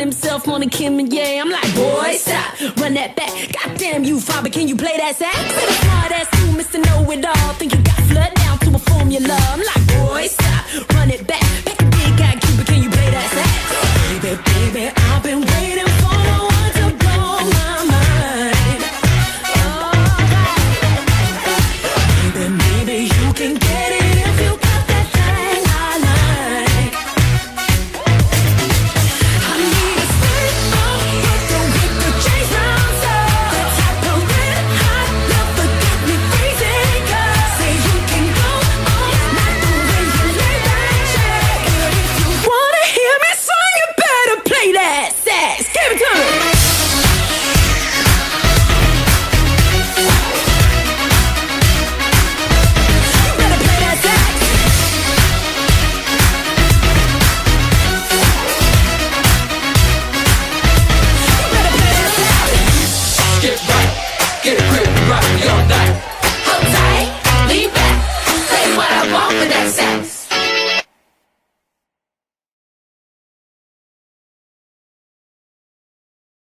himself on a Kim and yeah. I'm like, boy, stop, run that back. Goddamn you, father, can you play that sax? Say the smart ass you, Mr. Know-It-All. Think you got flood down to a formula. I'm like, boy, stop, run it back. Back a big guy, Cuba, can you play that sax? Baby, baby, I've been waiting for the one to blow my mind. Oh, baby, maybe you can get it if you got that thing I like. I need a spin off with the chase rounds up. The type of red hot love that got me crazy. 'Cause say you can go all night the way you lay that check. But if you wanna hear me sing, you better play that sax. Give it to me. You better play that sax. You better play that sax. Get right, get it crib, rock me all night.